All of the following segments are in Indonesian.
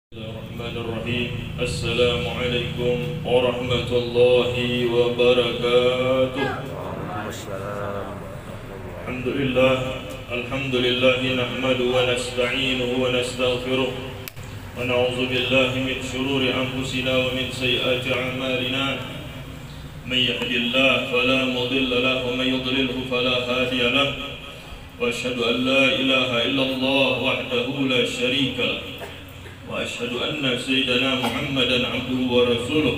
Bismillahirrahmanirrahim. Assalamualaikum warahmatullahi wabarakatuh. Alhamdulillah nahmaduhu wa nasta'inuhu wa nastaghfiruh wa na'udzu billahi min shururi anfusina wa min sayyiati a'malina. Man yahdihillahu fala mudilla lahu wa man yudlilhu fala hadiya lahu. Wa asyhadu an la ilaha illallah wahdahu la syarika lahu. وأشهد أن سيدنا محمدا عبده ورسوله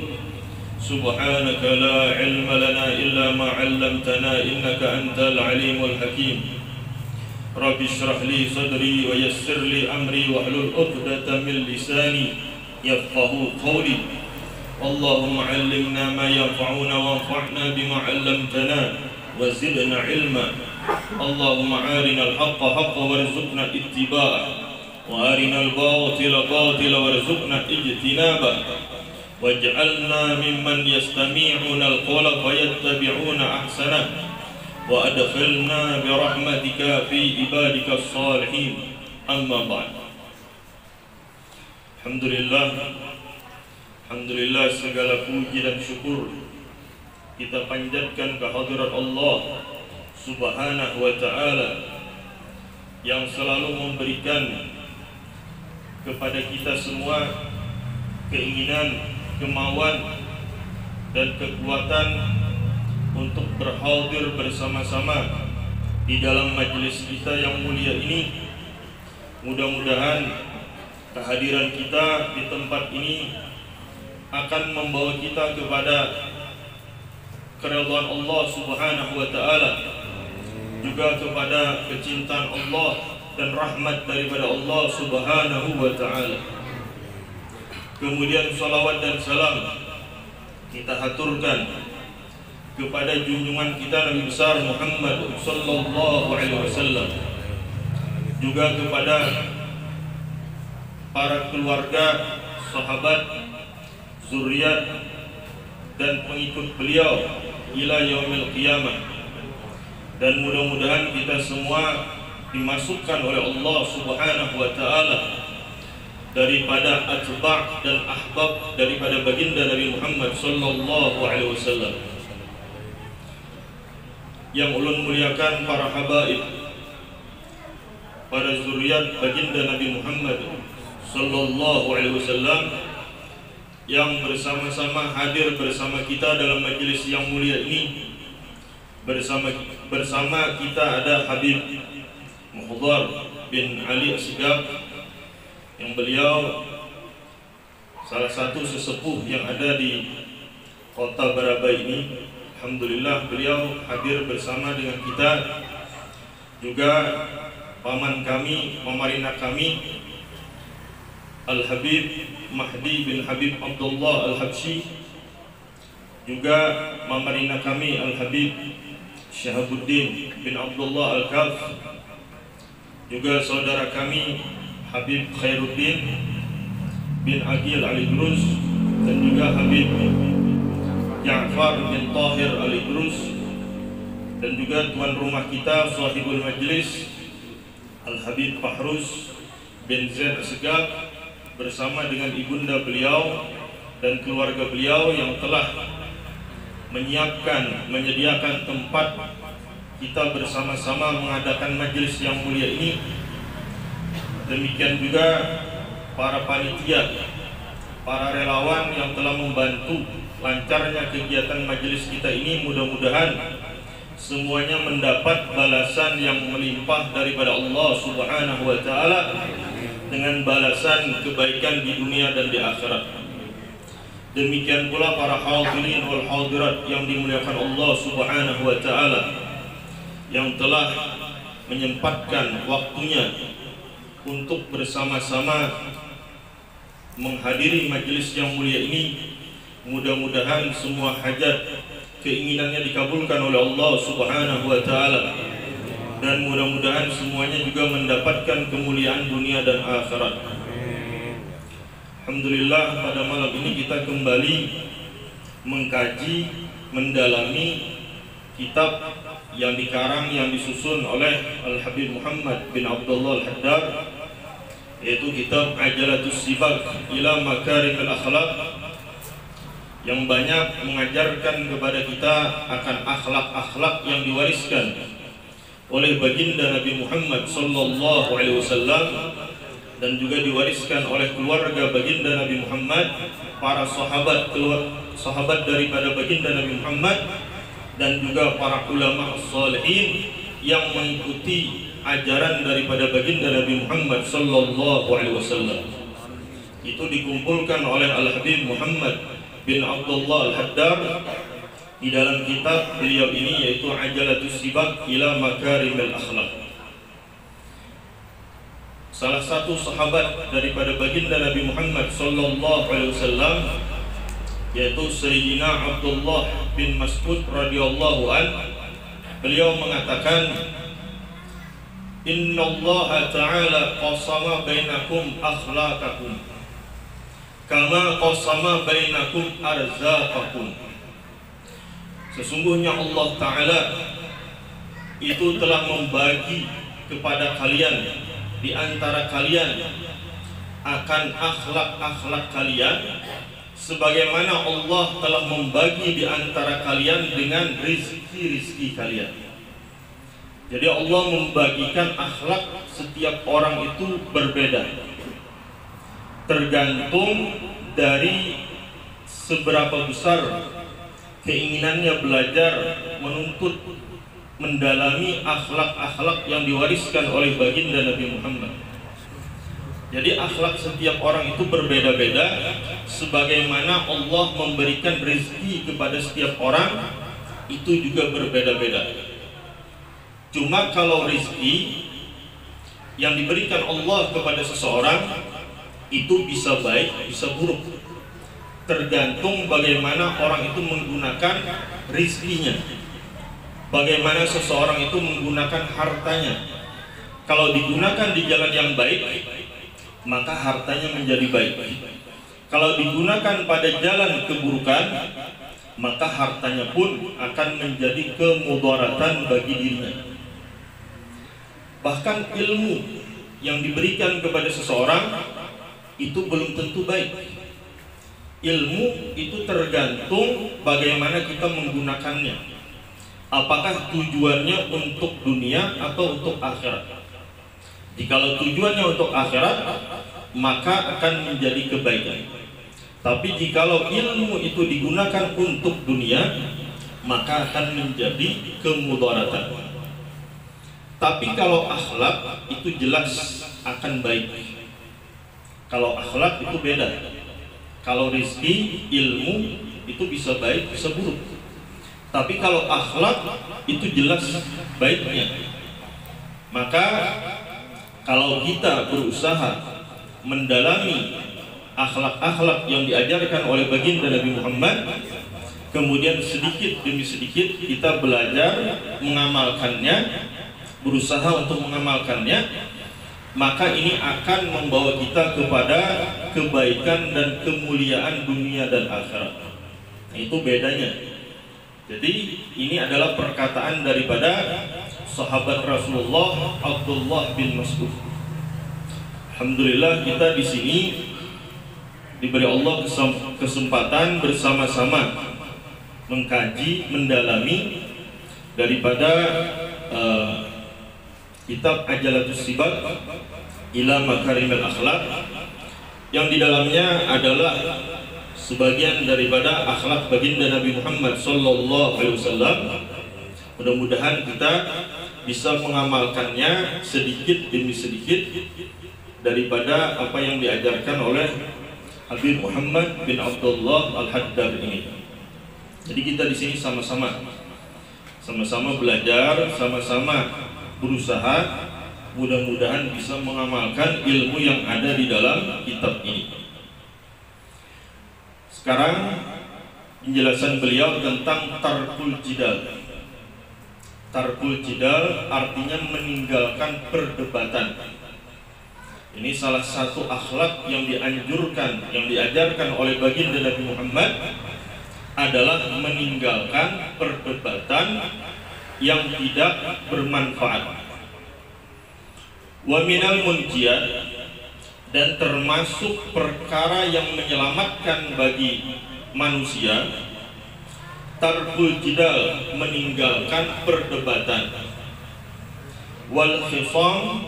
سبحانك لا علم لنا إلا ما علمتنا إنك أنت العليم الحكيم رب اشرح لي صدري ويسر لي أمري واحلل عقدة من لساني يفقهوا قولي اللهم علمنا ما ينفعنا وانفعنا بما علمتنا وزدنا علما اللهم أرنا الحق حقا وارزقنا اتباعه وأرنا الباطل باطلا وارزقنا اجتنابه واجعلنا ممن يستمعون القول فيتبعون أحسنه وأدخلنا برحمتك في عبادك الصالحين أما بعد. Alhamdulillah segala puji dan syukur kita panjatkan kehadirat Allah Subhanahu wa ta'ala yang selalu memberikan kepada kita semua keinginan, kemauan dan kekuatan untuk berhadir bersama-sama di dalam majelis kita yang mulia ini. Mudah-mudahan kehadiran kita di tempat ini akan membawa kita kepada keridhaan Allah Subhanahu wa ta'ala, juga kepada kecintaan Allah dan rahmat daripada Allah Subhanahu wa ta'ala. Kemudian salawat dan salam kita haturkan kepada junjungan kita Nabi besar Muhammad sallallahu alaihi wasallam, juga kepada para keluarga, sahabat, zuriat dan pengikut beliau ila yaumil qiyamah. Dan mudah-mudahan kita semua dimasukkan oleh Allah Subhanahu wa ta'ala daripada atba' dan ahbab daripada baginda Nabi Muhammad sallallahu alaihi wasallam. Yang ulun muliakan para habaib, para zuriat baginda Nabi Muhammad sallallahu alaihi wasallam yang bersama-sama hadir bersama kita dalam majelis yang mulia ini. Bersama kita ada Habib Muhdar bin Ali Asgab, yang beliau salah satu sesepuh yang ada di kota Baraba ini. Alhamdulillah beliau hadir bersama dengan kita. Juga paman kami, pemarina kami Al-Habib Mahdi bin Habib Abdullah Al-Habsyi, juga pemarina kami Al-Habib Syahabuddin bin Abdullah Al-Kaf, juga saudara kami Habib Khairuddin bin Agil Al-Idrus, dan juga Habib Ja'far bin Tahir Al-Idrus, dan juga tuan rumah kita sahibul majlis Al-Habib Fahruz bin Zaid Asgab bersama dengan ibunda beliau dan keluarga beliau yang telah menyediakan tempat kita bersama-sama mengadakan majelis yang mulia ini. Demikian juga para panitia, para relawan yang telah membantu lancarnya kegiatan majelis kita ini. Mudah-mudahan semuanya mendapat balasan yang melimpah daripada Allah Subhanahu wa ta'ala, dengan balasan kebaikan di dunia dan di akhirat. Demikian pula para hadirin wal hadirat yang dimuliakan Allah Subhanahu wa ta'ala, yang telah menyempatkan waktunya untuk bersama-sama menghadiri majelis yang mulia ini. Mudah-mudahan semua hajat keinginannya dikabulkan oleh Allah Subhanahu wa ta'ala, dan mudah-mudahan semuanya juga mendapatkan kemuliaan dunia dan akhirat. Alhamdulillah pada malam ini kita kembali mengkaji, mendalami kitab yang dikarang, yang disusun oleh Al-Habib Muhammad bin Abdullah Al-Haddad, yaitu kitab Ajalatus Sibak ila Makarimil Akhlaq, yang banyak mengajarkan kepada kita akan akhlak-akhlak yang diwariskan oleh baginda Nabi Muhammad sallallahu alaihi wasallam, dan juga diwariskan oleh keluarga baginda Nabi Muhammad, para sahabat daripada baginda Nabi Muhammad, dan juga para ulama salihin yang mengikuti ajaran daripada baginda Nabi Muhammad sallallahu alaihi wasallam. Itu dikumpulkan oleh Al-Habib Muhammad bin Abdullah Al-Haddar di dalam kitab beliau ini, yaitu Ajalatus Sibak ila Makarimil Akhlaq. Salah satu sahabat daripada baginda Nabi Muhammad sallallahu alaihi wasallam, yaitu Sayyidina Abdullah bin Mas'ud radhiyallahu an, beliau mengatakan, Inna Allah Ta'ala qasama bainakum akhlaqakum kama qasama bainakum arzaqakum. Sesungguhnya Allah Ta'ala itu telah membagi kepada kalian, di antara kalian, akan akhlak-akhlak kalian, sebagaimana Allah telah membagi di antara kalian dengan rizki-rizki kalian. Jadi Allah membagikan akhlak setiap orang itu berbeda, tergantung dari seberapa besar keinginannya belajar, menuntut, mendalami akhlak-akhlak yang diwariskan oleh baginda Nabi Muhammad. Jadi akhlak setiap orang itu berbeda-beda, sebagaimana Allah memberikan rezeki kepada setiap orang itu juga berbeda-beda. Cuma kalau rezeki yang diberikan Allah kepada seseorang itu bisa baik, bisa buruk, tergantung bagaimana orang itu menggunakan rezekinya, bagaimana seseorang itu menggunakan hartanya. Kalau digunakan di jalan yang baik, maka hartanya menjadi baik. Kalau digunakan pada jalan keburukan, maka hartanya pun akan menjadi kemudaratan bagi dirinya. Bahkan ilmu yang diberikan kepada seseorang itu belum tentu baik. Ilmu itu tergantung bagaimana kita menggunakannya. Apakah tujuannya untuk dunia atau untuk akhirat? Jikalau tujuannya untuk akhirat, maka akan menjadi kebaikan. Tapi jikalau ilmu itu digunakan untuk dunia, maka akan menjadi kemudaratan. Tapi kalau akhlak itu jelas akan baik. Kalau akhlak itu beda. Kalau rezeki, ilmu itu bisa baik, bisa buruk. Tapi kalau akhlak itu jelas baiknya. Maka kalau kita berusaha mendalami akhlak-akhlak yang diajarkan oleh baginda Nabi Muhammad, kemudian sedikit demi sedikit kita belajar mengamalkannya, berusaha untuk mengamalkannya, maka ini akan membawa kita kepada kebaikan dan kemuliaan dunia dan akhirat. Itu bedanya. Jadi ini adalah perkataan daripada sahabat Rasulullah Abdullah bin Mas'ud. Alhamdulillah kita di sini diberi Allah kesempatan bersama-sama mengkaji, mendalami daripada kitab Ajalatus Sibak ila Makarimil Akhlaq, yang di dalamnya adalah sebagian daripada akhlak baginda Nabi Muhammad sallallahu alaihi wasallam. Mudah-mudahan kita bisa mengamalkannya sedikit demi sedikit daripada apa yang diajarkan oleh Habib Muhammad bin Abdullah Al-Haddar ini. Jadi kita di sini sama-sama belajar, sama-sama berusaha, mudah-mudahan bisa mengamalkan ilmu yang ada di dalam kitab ini. Sekarang penjelasan beliau tentang tarkul jidal. Tarkul jidal artinya meninggalkan perdebatan. Ini salah satu akhlak yang dianjurkan, yang diajarkan oleh baginda Nabi Muhammad adalah meninggalkan perdebatan yang tidak bermanfaat. Wa minal munjiyat, dan termasuk perkara yang menyelamatkan bagi manusia, tarkul jidal, meninggalkan perdebatan, wal khifam,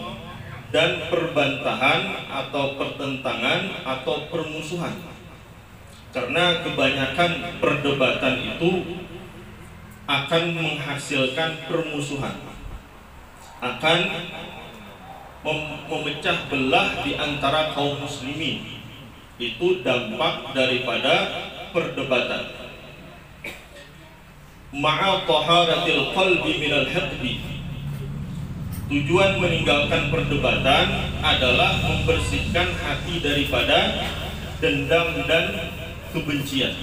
dan perbantahan atau pertentangan atau permusuhan. Karena kebanyakan perdebatan itu akan menghasilkan permusuhan, akan memecah belah di antara kaum muslimin. Itu dampak daripada perdebatan. Ma'a taharatil qalbi minal hiqdi. Tujuan meninggalkan perdebatan adalah membersihkan hati daripada dendam dan kebencian.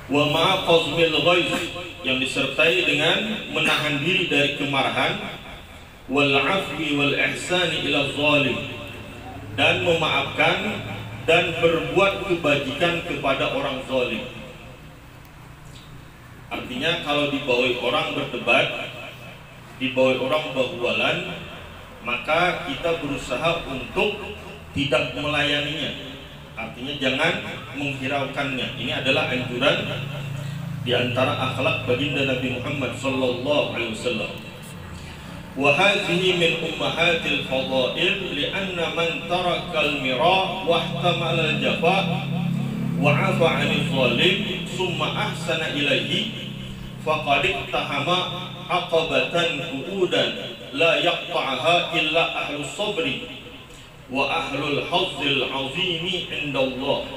Wa ma'a qazmil ghaiz, yang disertai dengan menahan diri dari kemarahan, wal afwi wal ihsani ila zalim, dan memaafkan dan berbuat kebajikan kepada orang zalim. Artinya kalau dibawahi orang berdebat, dibawahi orang bahuwalan, maka kita berusaha untuk tidak melayaninya. Artinya jangan menghiraukannya. Ini adalah anjuran di antara akhlak baginda Nabi Muhammad sallallahu alaihi wasallam. Wa hadhihi min ummahatil fadail li'anna man taraka al-mira wa ihtamala al-jafa wa 'afa 'anil zalim summa ahsana ilaihi faqad ittahama aqabatan qu'udan la yaqta'aha illa ahlus sabri wa ahlul hazzil azimi indallah.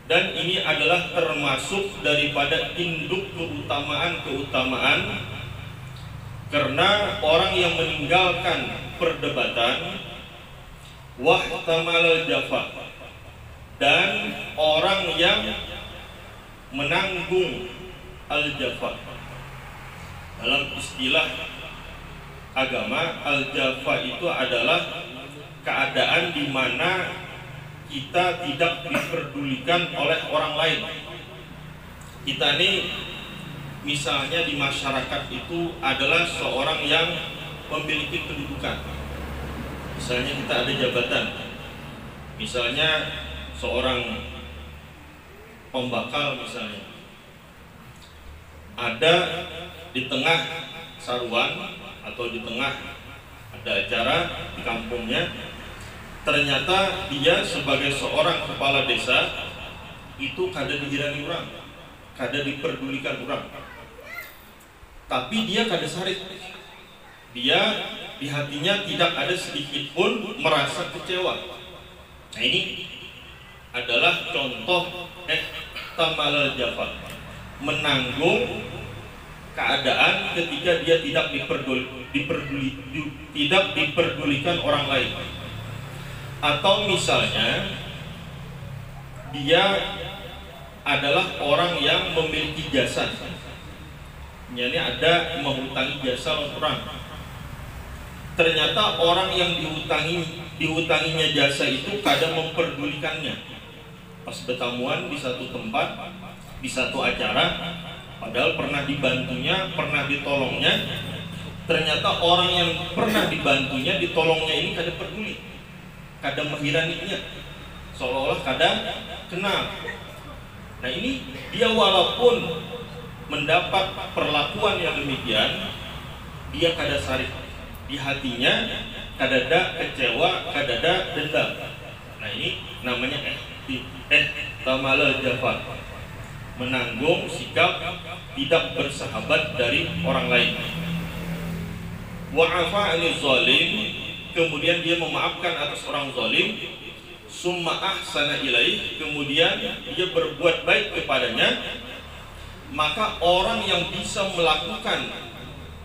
Dan ini adalah termasuk daripada induk keutamaan-keutamaan, karena orang yang meninggalkan perdebatan, wahtamal jafa, dan orang yang menanggung al-jafa. Dalam istilah agama, al-jafa itu adalah keadaan di mana kita tidak diperdulikan oleh orang lain. Kita ini misalnya di masyarakat itu adalah seorang yang memiliki kedudukan. Misalnya kita ada jabatan, misalnya seorang pembakal misalnya, ada di tengah saruan atau di tengah ada acara di kampungnya, ternyata dia sebagai seorang kepala desa itu kada dihirani orang, kada diperdulikan orang, tapi dia kada sarit, dia di hatinya tidak ada sedikit pun merasa kecewa. Nah, ini adalah contoh ihtamal jafa, menanggung keadaan ketika dia tidak diperdulikan orang lain. Atau misalnya dia adalah orang yang memiliki jasa, yani ada menghutangi jasa orang. Ternyata orang yang dihutanginya jasa itu kadang memperdulikannya. Pas bertamuan di satu tempat, di satu acara, padahal pernah dibantunya, pernah ditolongnya, ternyata orang yang pernah dibantunya, ditolongnya ini kada peduli, kada menghiraninya, seolah-olah kada kenal. Nah, ini dia walaupun mendapat perlakuan yang demikian, dia kada sarif, di hatinya kada ada kecewa, kada ada dendam. Nah, ini namanya ihtamal jafa, menanggung sikap tidak bersahabat dari orang lain. Wa 'afa 'anil zalim, kemudian dia memaafkan atas orang zalim. Summa ahsana ilaih, kemudian dia berbuat baik kepadanya. Maka orang yang bisa melakukan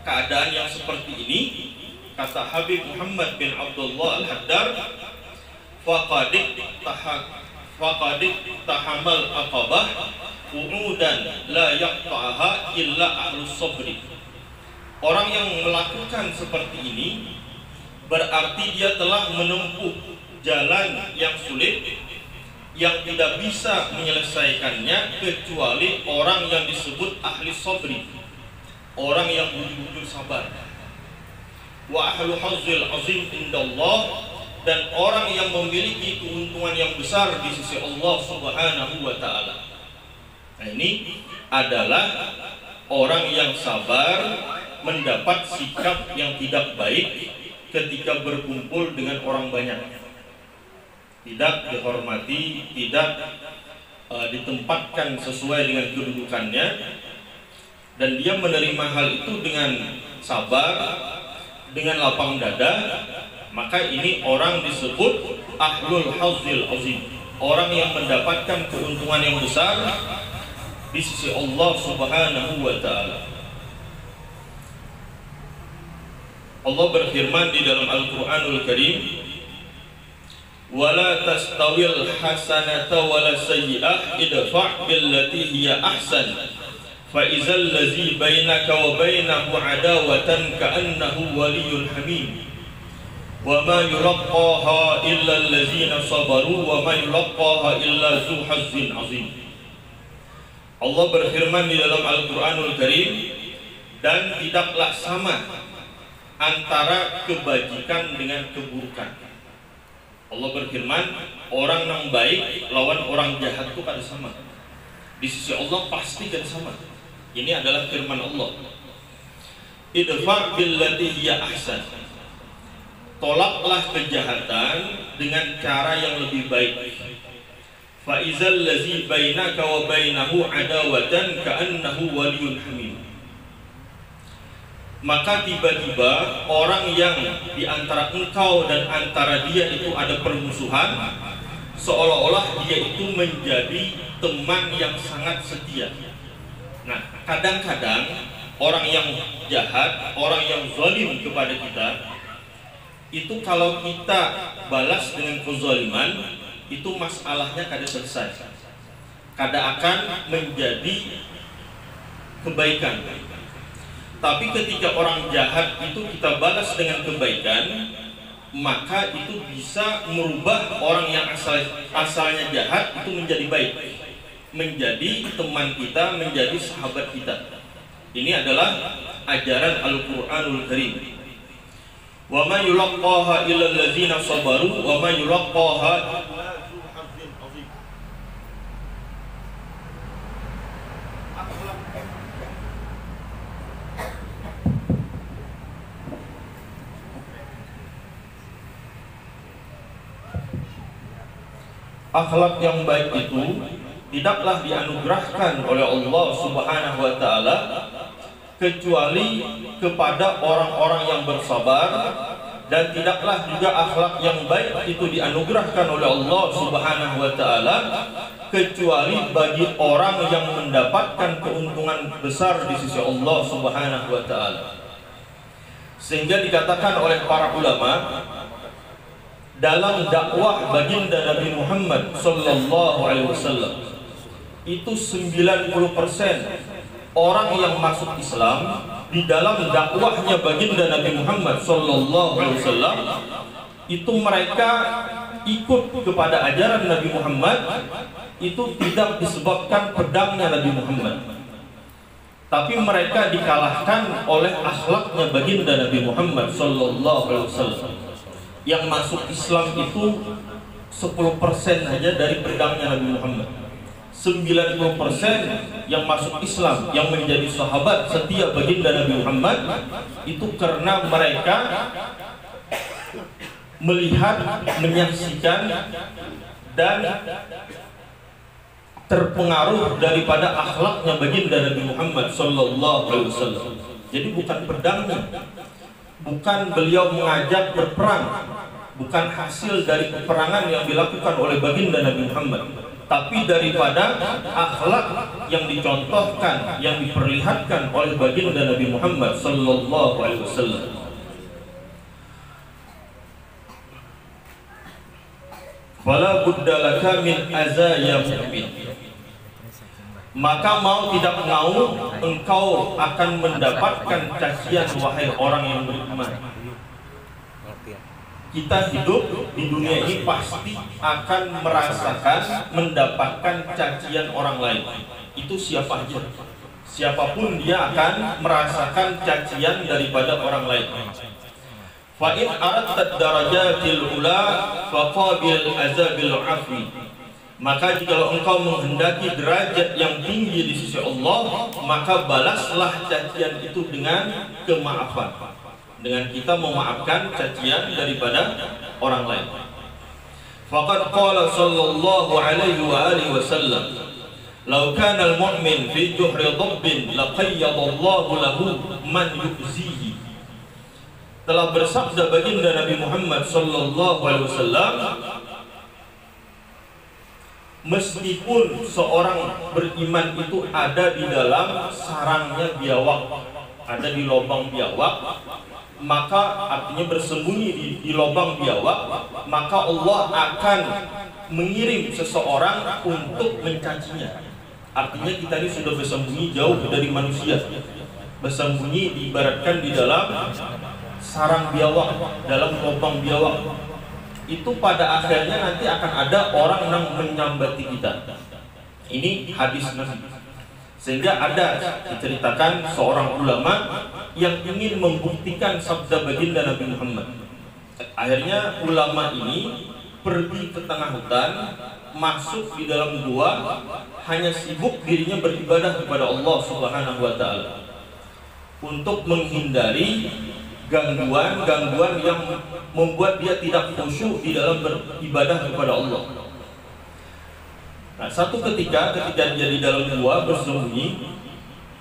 keadaan yang seperti ini, kata Habib Muhammad bin Abdullah Al-Haddar, faqad tahamal aqabah qu'udan la yaqta'aha illa ahlus sabri. Orang yang melakukan seperti ini berarti dia telah menempuh jalan yang sulit, yang tidak bisa menyelesaikannya kecuali orang yang disebut ahli sabri, orang yang bujur-bujur sabar. wa ahlu hazzil azim indallah, dan orang yang memiliki keuntungan yang besar di sisi Allah Subhanahu wa taala. Nah, ini adalah orang yang sabar mendapat sikap yang tidak baik ketika berkumpul dengan orang banyak. Tidak dihormati, tidak ditempatkan sesuai dengan kedudukannya, dan dia menerima hal itu dengan sabar, dengan lapang dada. Maka ini orang disebut ahlul hazzil azim, orang yang mendapatkan keuntungan yang besar di sisi Allah Subhanahu wa taala. Allah berfirman di dalam Al-Qur'anul Karim, "Wala tastawil hasanata wala sayyi'ah idfa' billati hiya ahsan fa idzal ladzi bainaka wa bainahu adawatan ka'annahu waliyyun hamim. Wa ma yulaqqaha illa allazina sabaru wa ma yulaqqaha illa zu hazzin azim." Allah berfirman di dalam Al-Qur'anul Karim, dan tidaklah sama antara kebajikan dengan keburukan. Allah berfirman, orang yang baik lawan orang jahat itu kada sama. Di sisi Allah pasti kada sama. Ini adalah firman Allah. Idfa' billati hiya ahsan. Tolaklah kejahatan dengan cara yang lebih baik. Fa idzal ladzi bainaka wa bainahu adawatan ka'annahu waliyyun hamim. Maka tiba-tiba orang yang di antara engkau dan antara dia itu ada permusuhan, seolah-olah dia itu menjadi teman yang sangat setia. Nah, kadang-kadang orang yang jahat, orang yang zalim kepada kita, itu kalau kita balas dengan kezaliman, itu masalahnya kada selesai, kada akan menjadi kebaikan. Tapi ketika orang jahat itu kita balas dengan kebaikan, maka itu bisa merubah orang yang asalnya jahat itu menjadi baik, menjadi teman kita, menjadi sahabat kita. Ini adalah ajaran Al-Qur'anul Karim. Wa ma yulaqqaha illa allazina sabaru wa ma yulaqqaha illa zu hazzin azim. Akhlak yang baik itu tidaklah dianugerahkan oleh Allah Subhanahu wa taala kecuali kepada orang-orang yang bersabar, dan tidaklah juga akhlak yang baik itu dianugerahkan oleh Allah Subhanahu wa taala kecuali bagi orang yang mendapatkan keuntungan besar di sisi Allah Subhanahu wa taala. Sehingga dikatakan oleh para ulama dalam dakwah baginda Nabi Muhammad sallallahu alaihi wasallam, itu 90% orang yang masuk Islam di dalam dakwahnya baginda Nabi Muhammad sallallahu alaihi wasallam itu mereka ikut kepada ajaran Nabi Muhammad itu tidak disebabkan pedangnya Nabi Muhammad, tapi mereka dikalahkan oleh akhlaknya baginda Nabi Muhammad sallallahu alaihi wasallam. Yang masuk Islam itu 10% saja dari pedangnya Nabi Muhammad. 90% yang masuk Islam, yang menjadi sahabat setia baginda Nabi Muhammad, itu karena mereka melihat, menyaksikan, dan terpengaruh daripada akhlaknya baginda Nabi Muhammad sallallahu alaihi wasallam. Jadi bukan pedangnya, bukan beliau mengajak berperang, bukan hasil dari peperangan yang dilakukan oleh baginda Nabi Muhammad, tapi daripada akhlak yang dicontohkan, yang diperlihatkan oleh baginda Nabi Muhammad sallallahu alaihi wasallam. Fala budda laka min azaya mu'min. Maka mau tidak mau engkau akan mendapatkan cacian wahai orang yang beriman. Kita hidup di dunia ini pasti akan merasakan, mendapatkan cacian orang lain. Itu siapa aja, siapapun dia akan merasakan cacian daripada orang lain. Fa in aradta darajatil ula faqabil azabil afwi. Maka jika engkau menghendaki derajat yang tinggi di sisi Allah, maka balaslah cacian itu dengan kemaafan, dengan kita memaafkan cacian daripada orang lain. Faqad qala sallallahu alaihi wa alihi wasallam, "Law kana al-mu'min fi juhri dhabbin laqayyadallahu lahu man yu'zihi." Telah bersabda baginda Nabi Muhammad sallallahu alaihi wasallam, meskipun seorang beriman itu ada di dalam sarangnya biawak, ada di lubang biawak, maka artinya bersembunyi di lubang biawak, maka Allah akan mengirim seseorang untuk mencacinya. Artinya kita ini sudah bersembunyi jauh dari manusia, bersembunyi diibaratkan di dalam sarang biawak, dalam lubang biawak. Itu pada akhirnya nanti akan ada orang yang menyambati kita. Ini hadis Nabi. Sehingga ada diceritakan seorang ulama yang ingin membuktikan sabda baginda Nabi Muhammad. Akhirnya ulama ini pergi ke tengah hutan, masuk di dalam gua, hanya sibuk dirinya beribadah kepada Allah Subhanahu wa taala, untuk menghindari gangguan-gangguan yang membuat dia tidak khusyuk di dalam beribadah kepada Allah. Nah, satu ketika dia di dalam gua bersembunyi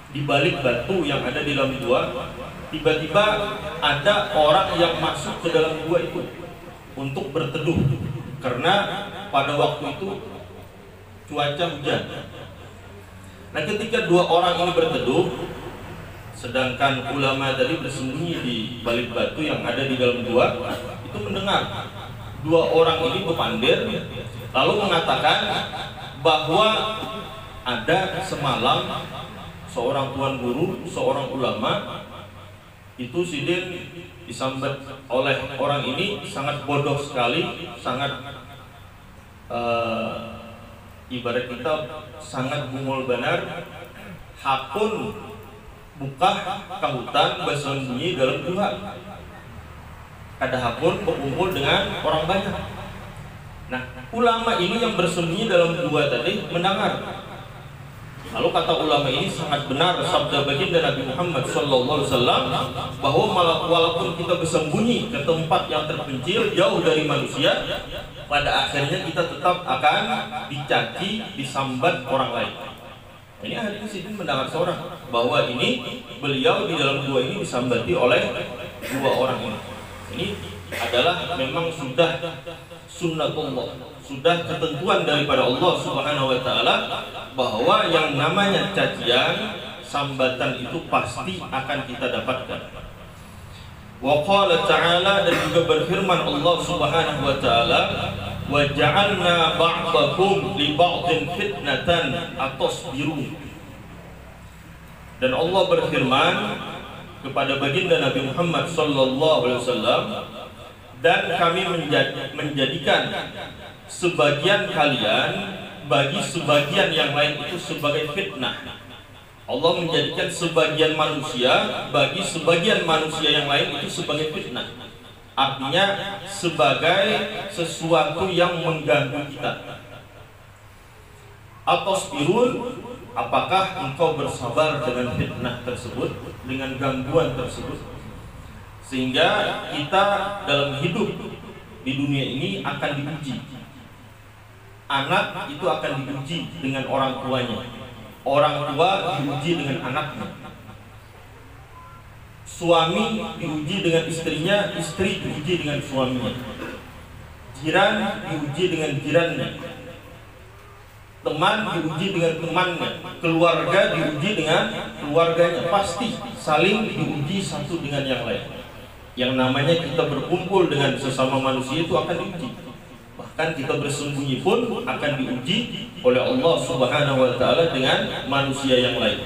di balik batu yang ada di dalam gua, tiba-tiba ada orang yang masuk ke dalam gua itu untuk berteduh, karena pada waktu itu cuaca hujan. Nah, ketika dua orang ini berteduh, sedangkan ulama tadi bersembunyi di balik batu yang ada di dalam gua, itu mendengar dua orang ini berpandir, lalu mengatakan bahwa ada semalam seorang tuan guru, seorang ulama itu sidin disambat oleh orang ini sangat bodoh sekali, sangat ibarat kita sangat bungul benar, hakun buka ke hutan bersembunyi dalam gua. Ada hakun berkumpul dengan orang banyak. Nah, ulama ini yang bersembunyi dalam gua tadi mendengar. Lalu kata ulama ini, sangat benar sabda baginda Nabi Muhammad SAW, bahwa walaupun kita bersembunyi ke tempat yang terpencil jauh dari manusia, pada akhirnya kita tetap akan dicaci, disambat orang lain. Ini hari ini mendengar seorang bahwa ini beliau di dalam gua ini disambati oleh dua orang ini. Ini adalah memang sudah sunnatullah, sudah ketentuan daripada Allah Subhanahu wa taala, bahwa yang namanya cacian, sambatan itu pasti akan kita dapatkan. Wa qala ta'ala, dan juga berfirman Allah Subhanahu wa taala, wa ja'alna ba'dakum li ba'din fitnatan atasbirun. Dan Allah berfirman kepada baginda Nabi Muhammad sallallahu alaihi wasallam, dan kami menjadikan sebagian kalian bagi sebagian yang lain itu sebagai fitnah. Allah menjadikan sebagian manusia bagi sebagian manusia yang lain itu sebagai fitnah. Artinya sebagai sesuatu yang mengganggu kita. Atasbirun, apakah engkau bersabar dengan fitnah tersebut, dengan gangguan tersebut? Sehingga kita dalam hidup di dunia ini akan diuji. Anak itu akan diuji dengan orang tuanya, orang tua diuji dengan anaknya, suami diuji dengan istrinya, istri diuji dengan suaminya, jiran diuji dengan jirannya, teman diuji dengan temannya, keluarga diuji dengan keluarganya. Pasti saling diuji satu dengan yang lain. Yang namanya kita berkumpul dengan sesama manusia itu akan diuji. Bahkan kita bersembunyi pun akan diuji oleh Allah Subhanahu wa taala dengan manusia yang lain.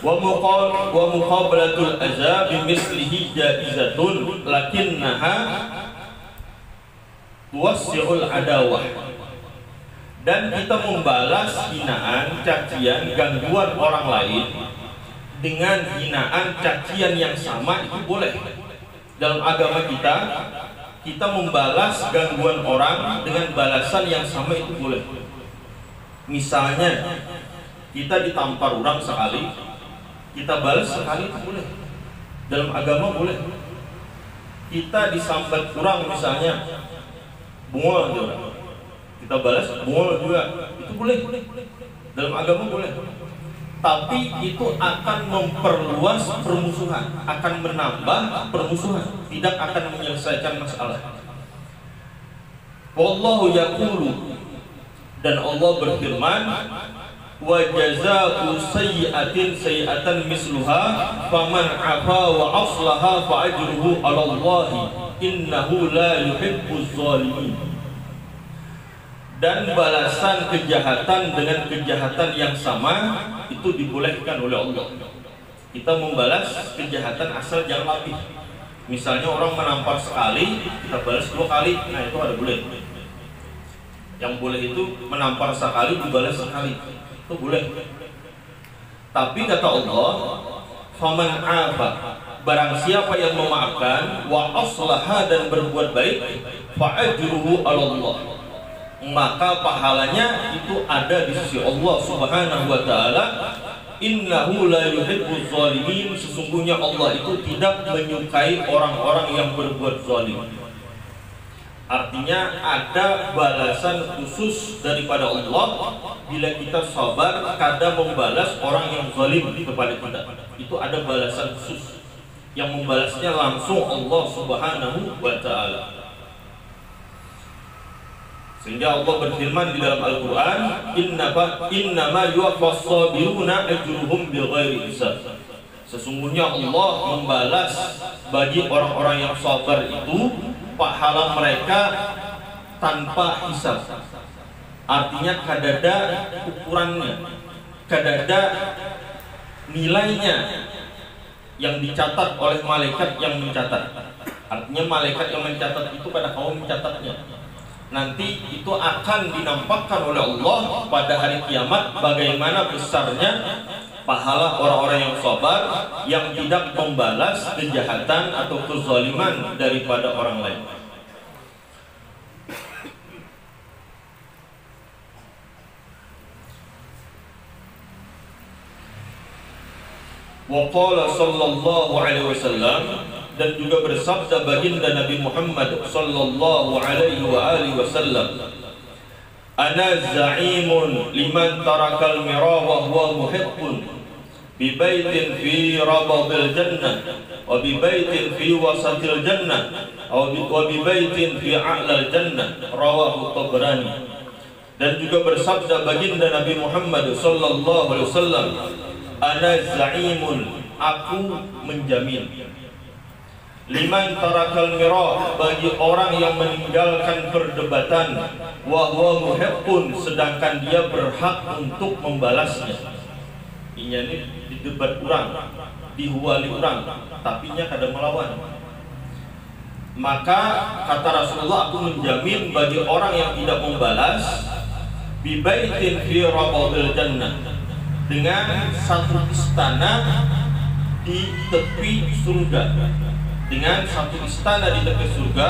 Wa muqabalatul azab bimislihi jaizatun lakinnaha tuwassi'ul adawah. Dan kita membalas hinaan, cacian, gangguan orang lain dengan hinaan, cacian yang sama itu boleh. Dalam agama kita membalas gangguan orang dengan balasan yang sama itu boleh. Misalnya kita ditampar orang sekali, kita balas sekali itu boleh. Dalam agama boleh. Kita disambat orang misalnya, bungol juga, kita balas bungol juga, itu boleh. Dalam agama boleh. Tapi itu akan memperluas permusuhan, akan menambah permusuhan, tidak akan menyelesaikan masalah. Wallahu yaqulu, dan Allah berfirman, wa jazaa'u sayyi'atin sayyi'atan misluha faman 'afa wa aslaha fa ajruhu 'ala Allah innahu la yuhibbuz zalimin. Dan balasan kejahatan dengan kejahatan yang sama itu dibolehkan oleh Allah. Kita membalas kejahatan asal jangan lebih. Misalnya orang menampar sekali, kita balas 2 kali, nah itu ada boleh. Yang boleh itu menampar sekali dibalas sekali, itu boleh. Tapi kata Allah, faman 'afa, barang siapa yang memaafkan, wa aslaha, dan berbuat baik, fa ajruhu 'ala Allah, maka pahalanya itu ada di sisi Allah Subhanahu wa taala. Innahu la yuhibbuz zalimin, sesungguhnya Allah itu tidak menyukai orang-orang yang berbuat zalim. Artinya ada balasan khusus daripada Allah bila kita sabar kadang membalas orang yang zalim kepada kita. Itu ada balasan khusus yang membalasnya langsung Allah Subhanahu wa taala. Sehingga Allah berfirman di dalam Al-Quran, innama yuwaffas sabiruna ajruhum bighairi hisab. Sesungguhnya Allah membalas bagi orang-orang yang sabar itu pahala mereka tanpa hisab. Artinya kadada ukurannya, kadada nilainya yang dicatat oleh malaikat yang mencatat. Artinya malaikat yang mencatat itu pada kaum mencatatnya. Nanti itu akan dinampakkan oleh Allah pada hari kiamat bagaimana besarnya pahala orang-orang yang sabar, yang tidak membalas kejahatan atau kezaliman daripada orang lain. Wa qala sallallahu alaihi wasallam, dan juga bersabda baginda Nabi Muhammad sallallahu alaihi wasallam, ana za'imun liman tarakal mira wa huwa muhibbun bi baitin fi rabadil jannah wa bi baitin fi wasatil jannah wa bi baitin fi a'lal jannah, rawahu Tabrani. Dan juga bersabda baginda Nabi Muhammad sallallahu alaihi wasallam, ana za'imun, aku menjamin, liman tarakal mira, bagi orang yang meninggalkan perdebatan, wa huwa muhibbun, sedangkan dia berhak untuk membalasnya. Ini didebat orang, dihuali orang, tapi nya kada melawan. Maka kata Rasulullah, aku menjamin bagi orang yang tidak membalas, bi baitin fi rabadil jannah, dengan satu istana di tepi surga, dengan satu istana di tepi surga,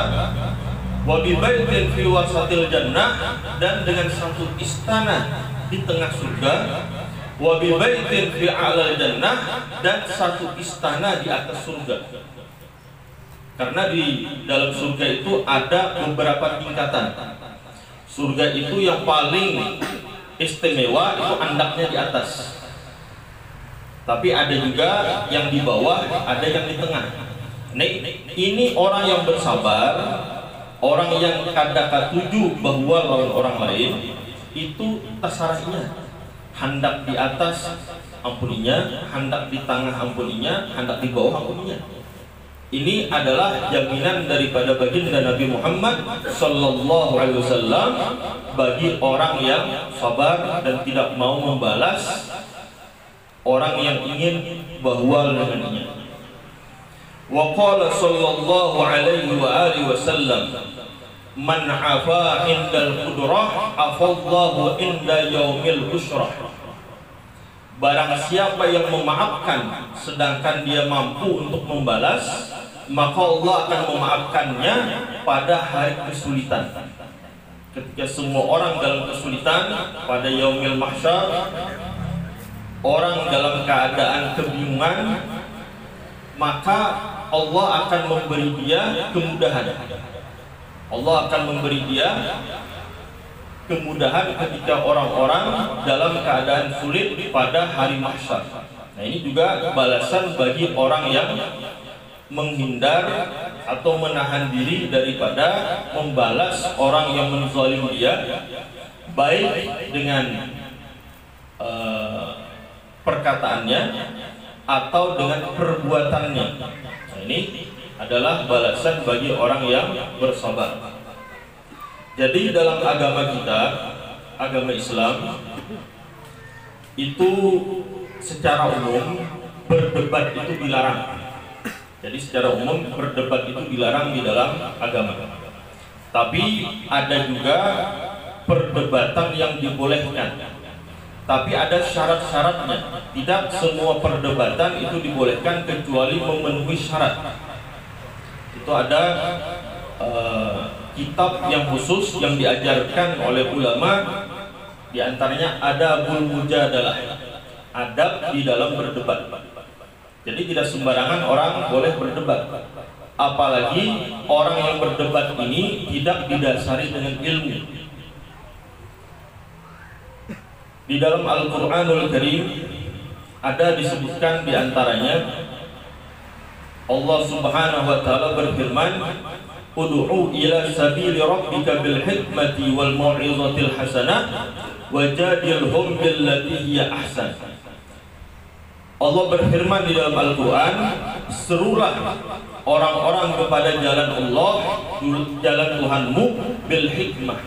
wa bi baitin fi wasatil jannah, dan dengan satu istana di tengah surga, wa bi baitin fi a'lal jannah, dan satu istana di atas surga. Karena di dalam surga itu ada beberapa tingkatan. Surga itu yang paling istimewa itu andaknya di atas. Tapi ada juga yang di bawah, ada yang di tengah. Nah, ini orang yang bersabar, orang yang kada katuju bahwa lawan orang lain, itu tasarahnya hendak di atas ampuninya, hendak di tengah ampuninya, hendak di bawah ampuninya. Ini adalah jaminan daripada baginda Nabi Muhammad sallallahu alaihi wasallam bagi orang yang sabar dan tidak mau membalas orang yang ingin bahwal dengannya. Wa qala sallallahu alaihi wa alihi wasallam, man 'afa indal qudrah afallahu inda yaumil usrah. Barang siapa yang memaafkan sedangkan dia mampu untuk membalas, maka Allah akan memaafkannya pada hari kesulitan. Ketika semua orang dalam kesulitan pada yaumil mahsyar, orang dalam keadaan kebingungan, maka Allah akan memberi dia kemudahan. Allah akan memberi dia kemudahan ketika orang-orang dalam keadaan sulit pada hari mahsyar. Nah, ini juga balasan bagi orang yang menghindar atau menahan diri daripada membalas orang yang menzalim dia, baik dengan perkataannya atau dengan perbuatannya. Nah, ini adalah balasan bagi orang yang bersabar. Jadi dalam agama kita, agama Islam, itu secara umum berdebat itu dilarang. Jadi secara umum berdebat itu dilarang di dalam agama. Tapi ada juga perdebatan yang dibolehkan. Tapi ada syarat-syaratnya. Tidak semua perdebatan itu dibolehkan kecuali memenuhi syarat. Itu ada kitab yang khusus yang diajarkan oleh ulama, diantaranya adabul mujadalah, adab di dalam berdebat. Jadi tidak sembarangan orang boleh berdebat, apalagi orang yang berdebat ini tidak didasari dengan ilmu. Di dalam Al-Quranul Karim ada disebutkan diantaranya Allah Subhanahu wa Ta'ala berfirman, ud'u ila sabili rabbika bil hikmati wal mau'izatil hasanah wajadilhum billati hiya ahsan. Allah berfirman di dalam Al-Quran, serulah orang-orang kepada jalan Allah, jalan Tuhanmu, bil hikmah.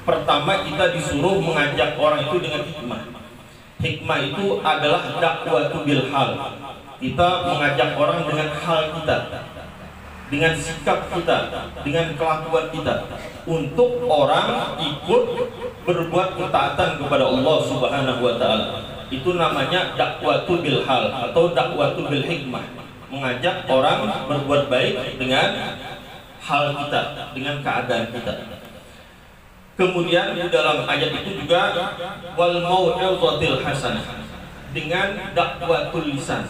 Pertama kita disuruh mengajak orang itu dengan hikmah. Hikmah itu adalah dakwatu bil hal. Kita mengajak orang dengan hal kita, dengan sikap kita, dengan kelakuan kita, untuk orang ikut berbuat ketaatan kepada Allah Subhanahu wa Ta'ala. Itu namanya dakwatu bil hal atau dakwatu bil hikmah, mengajak orang berbuat baik dengan hal kita, dengan keadaan kita. Kemudian di dalam ayat itu juga wal mau'izatil hasanah, dengan dakwatul lisan.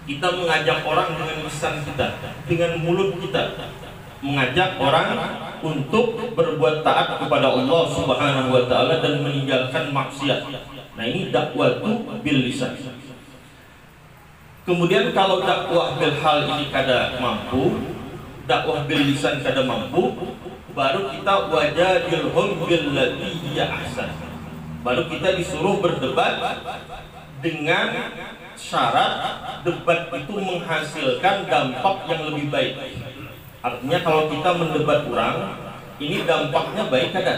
Kita mengajak orang dengan lisan kita, dengan mulut kita, mengajak orang untuk berbuat taat kepada Allah Subhanahu wa Ta'ala dan meninggalkan maksiat. Nah, ini dakwatu bil lisan. Kemudian kalau dakwah bil hal ini kada mampu, dakwah bil lisan kada mampu, baru kita wajadilhum billati hiya ahsan. Baru kita disuruh berdebat dengan syarat debat itu menghasilkan dampak yang lebih baik. Artinya kalau kita mendebat orang, ini dampaknya baik kada?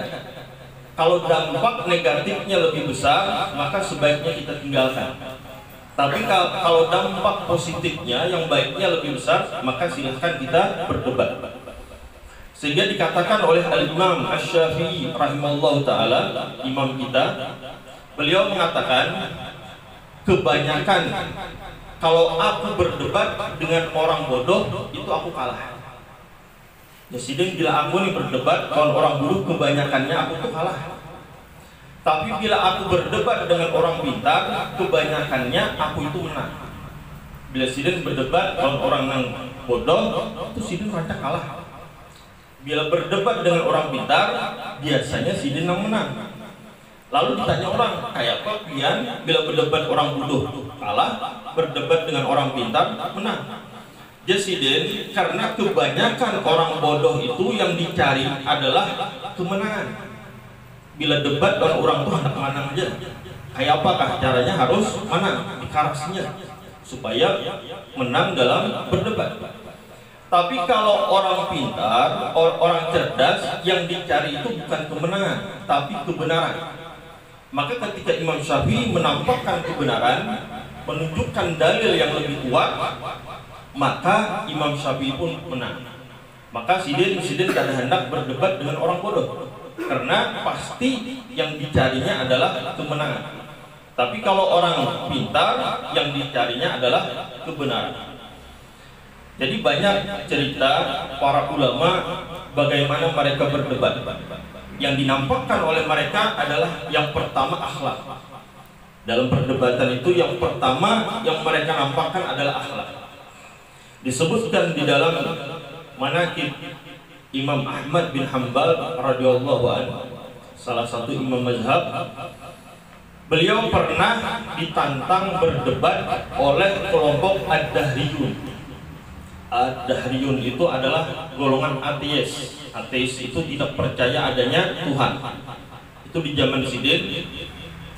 Kalau dampak negatifnya lebih besar, maka sebaiknya kita tinggalkan. Tapi kalau dampak positifnya yang baiknya lebih besar, maka silahkan kita berdebat. Sehingga dikatakan oleh Al-Imam Asy-Syafi'i rahimahullah ta'ala, imam kita, beliau mengatakan, kebanyakan kalau aku berdebat dengan orang bodoh, itu aku kalah. Jadi bila aku nih berdebat dengan orang bodoh, kebanyakannya aku tuh kalah. Tapi bila aku berdebat dengan orang pintar, kebanyakannya aku itu menang. Bila sidin berdebat dengan orang yang bodoh, itu sidin merasa kalah. Bila berdebat dengan orang pintar, biasanya sidin yang menang. Lalu ditanya orang, kayak apa pian bila berdebat orang bodoh kalah, berdebat dengan orang pintar menang? Jadi karena kebanyakan orang bodoh itu yang dicari adalah kemenangan. Bila debat dengan orang tuh hendak menang aja. Kayak apakah caranya harus menang di karasinya supaya menang dalam berdebat. Tapi kalau orang pintar, orang cerdas, yang dicari itu bukan kemenangan, tapi kebenaran. Maka ketika Imam Syafi'i menampakkan kebenaran, menunjukkan dalil yang lebih kuat, maka Imam Syafi'i pun menang. Maka sidin tidak hendak berdebat dengan orang bodoh, karena pasti yang dicarinya adalah kemenangan. Tapi kalau orang pintar, yang dicarinya adalah kebenaran. Jadi banyak cerita para ulama bagaimana mereka berdebat. Yang dinampakkan oleh mereka adalah yang pertama akhlak. Dalam perdebatan itu yang pertama yang mereka nampakkan adalah akhlak. Disebutkan di dalam manaqib Imam Ahmad bin Hanbal radhiyallahu anhu, salah satu imam mazhab, beliau pernah ditantang berdebat oleh kelompok Ad-Dahriyun. Ad-Dahriyun itu adalah golongan ateis. Ateis itu tidak percaya adanya Tuhan. Itu di zaman Sidin,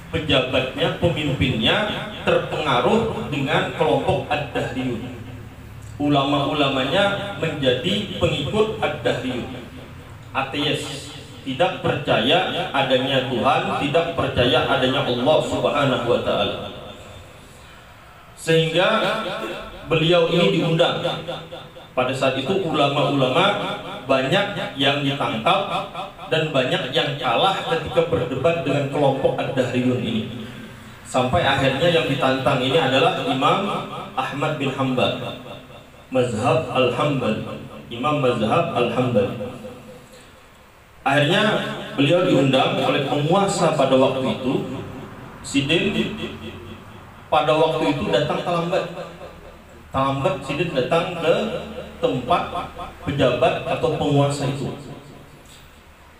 pejabatnya, pemimpinnya terpengaruh dengan kelompok Ad-Dahriyun. Ulama-ulamanya menjadi pengikut Ad-Dahriyun, ateis, tidak percaya adanya Tuhan, tidak percaya adanya Allah Subhanahu wa Ta'ala. Sehingga beliau ini diundang. Pada saat itu ulama-ulama banyak yang ditangkap dan banyak yang kalah ketika berdebat dengan kelompok Ad-Dahriyun ini. Sampai akhirnya yang ditantang ini adalah Imam Ahmad bin Hanbal, mazhab Al-Hambali, Imam mazhab Al-Hambali. Akhirnya beliau diundang oleh penguasa pada waktu itu, Sidin. Pada waktu itu datang terlambat. Sidin datang ke tempat pejabat atau penguasa itu.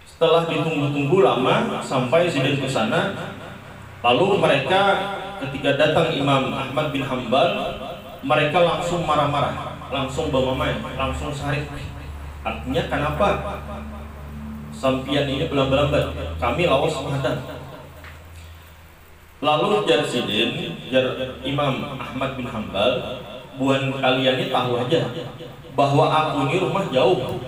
Setelah ditunggu-tunggu lama sampai Sidin ke sana, lalu mereka ketika datang Imam Ahmad bin Hanbal, mereka langsung marah-marah, langsung bamamai, langsung sarik. Artinya kenapa sampian ini belambat-lambat? Kami lawas menghadap. Lalu jar Sidin, jar Imam Ahmad bin Hanbal, buan kalian ini tahu aja bahwa aku ini rumah jauh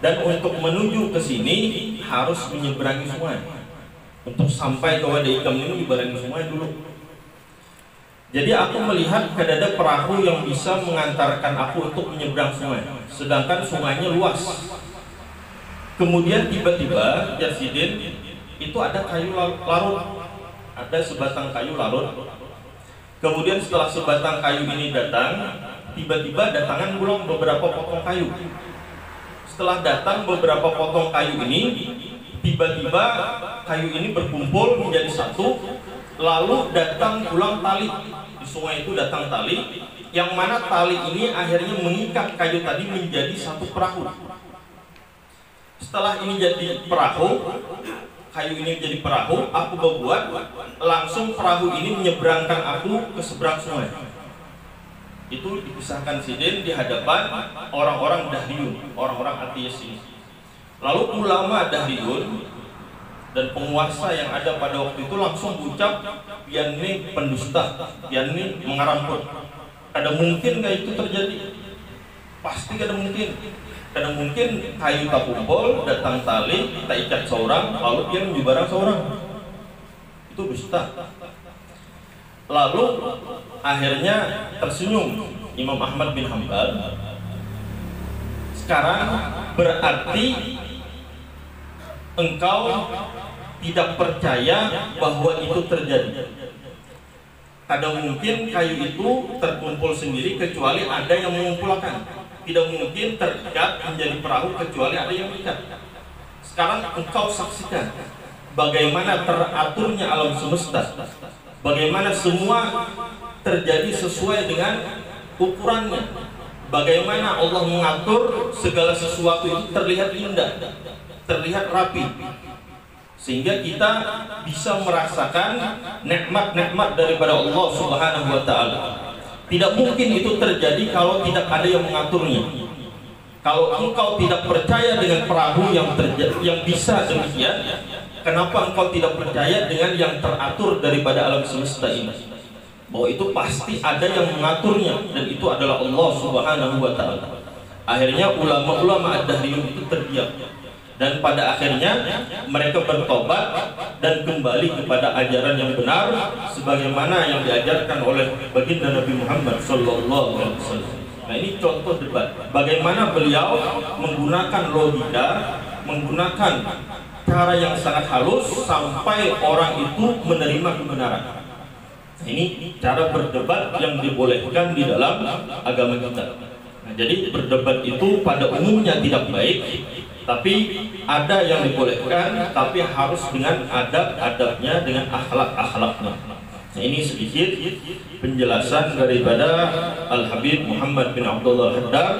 dan untuk menuju ke sini harus menyeberangi sungai. Untuk sampai ke Wadi Ikam ini menyeberangi sungai dulu. Jadi aku melihat ada perahu yang bisa mengantarkan aku untuk menyeberang sungai, sedangkan sungainya luas. Kemudian tiba-tiba jar Sidin itu ada kayu larut. Ada sebatang kayu larut. Kemudian setelah sebatang kayu ini datang, tiba-tiba datangan pulang beberapa potong kayu. Setelah datang beberapa potong kayu ini, tiba-tiba kayu ini berkumpul menjadi satu. Lalu datang pulang tali. Di sungai itu datang tali, yang mana tali ini akhirnya mengikat kayu tadi menjadi satu perahu. Setelah ini jadi perahu, kayu ini jadi perahu, aku berbuat langsung perahu ini menyeberangkan aku ke seberang sungai. Itu dipisahkan Sidin di hadapan orang-orang Dahriyun, orang-orang ateis ini. Lalu ulama Dahriyun dan penguasa yang ada pada waktu itu langsung ucap, "Pian ini pendusta, pian ini mengaramput." Ada mungkin gak itu terjadi? Pasti ada mungkin. Karena mungkin kayu tak kumpul, datang tali, tak ikat seorang, lalu dia menyebarang seorang. Itu dusta. Lalu akhirnya tersenyum Imam Ahmad bin Hanbal. Sekarang berarti engkau tidak percaya bahwa itu terjadi. Kadang mungkin kayu itu terkumpul sendiri kecuali ada yang mengumpulkan. Tidak mungkin terikat menjadi perahu kecuali ada yang mengikat. Sekarang engkau saksikan bagaimana teraturnya alam semesta, bagaimana semua terjadi sesuai dengan ukurannya, bagaimana Allah mengatur segala sesuatu itu terlihat indah, terlihat rapi, sehingga kita bisa merasakan nikmat-nikmat daripada Allah Subhanahu wa Ta'ala. Tidak mungkin itu terjadi kalau tidak ada yang mengaturnya. Kalau engkau tidak percaya dengan perahu yang bisa demikian, kenapa engkau tidak percaya dengan yang teratur daripada alam semesta ini? Bahwa itu pasti ada yang mengaturnya, dan itu adalah Allah Subhanahu wa Ta'ala. Akhirnya ulama-ulama Ad-Dahriyun itu terdiam, dan pada akhirnya mereka bertobat dan kembali kepada ajaran yang benar sebagaimana yang diajarkan oleh baginda Nabi Muhammad sallallahu alaihi wasallam. Nah, ini contoh debat bagaimana beliau menggunakan logika, menggunakan cara yang sangat halus sampai orang itu menerima kebenaran. Ini cara berdebat yang dibolehkan di dalam agama kita. Nah, jadi berdebat itu pada umumnya tidak baik, tapi ada yang dibolehkan, tapi harus dengan adab-adabnya, dengan akhlak-akhlaknya. Nah, ini sedikit penjelasan daripada Al-Habib Muhammad bin Abdullah Haddad.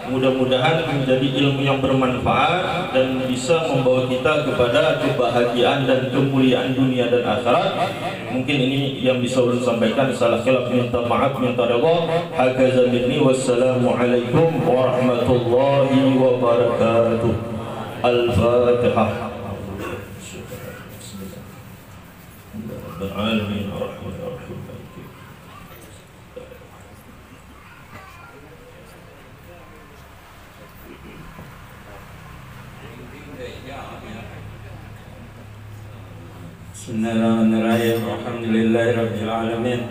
Mudah-mudahan menjadi ilmu yang bermanfaat dan bisa membawa kita kepada kebahagiaan dan kemuliaan dunia dan akhirat. Mungkin ini yang bisa ulun sampaikan. Salah khilaf minta maaf, minta redha. Hakaza minni, wassalamualaikum warahmatullahi wabarakatuh. Al-Fatihah. Alamin ar-Rahim. Bismillahirrahmanirrahim. Alhamdulillahirabbil alamin.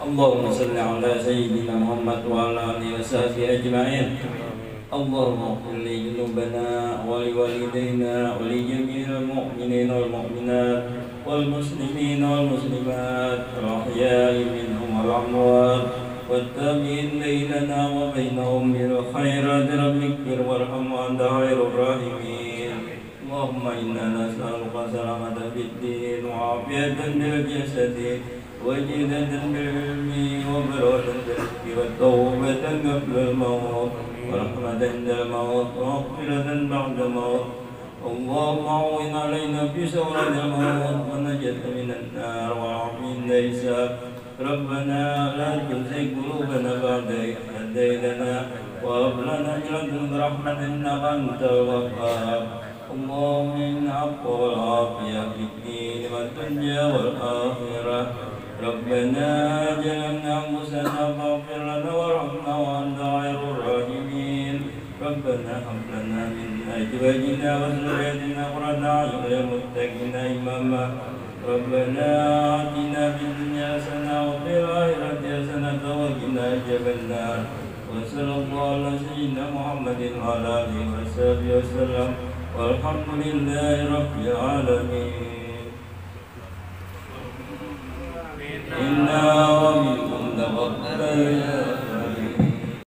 Allahumma shalli ala sayyidina Muhammad wa ala alihi washabihi ajma'in. Allahumma ighfir li dhunubana wa li walidayna wa li jami'il mu'minina wal mu'minat wal muslimina wal muslimat al ahya'i minhum wal amwat wattabi'in bainana wa bainahum bil khairati rabbikfir warham wa anta khairur rahimin. Allahumma inna nas'aluka salamatan fid din wa 'afiyatan bil jasadi wa jidatan bil ilmi wa barakatan fil rizqi wa tawbatan qabla al maut wa rahmatan inda al maut wa maghfiratan ba'da al maut. Allahumma awin alaina fi sawrati al maut wa najata minan nar wa 'afina hisab. Rabbana la tuzigh qulubana ba'da idh hadaytana wa hab lana min ladunka rahmatan innaka antal wahhab. Allahumma inna afwa wal afiyah fid din wad dunya wal akhirah. Rabbana jalanna anfusana faghfir lana warhamna wa anta khairur rahimin. Rabbana hab lana min azwajina wa dhurriyyatina qurrata a'yun lil muttaqina imama. Rabbana atina fid dunya hasanah wa fil akhirati hasanah wa qina adzabannar. Wa sallallahu ala sayyidina Muhammadin wa ala alihi wa sahbihi wasallam. Walhamdulillahi rabbil alamin. Inna wa minkum taqabbal.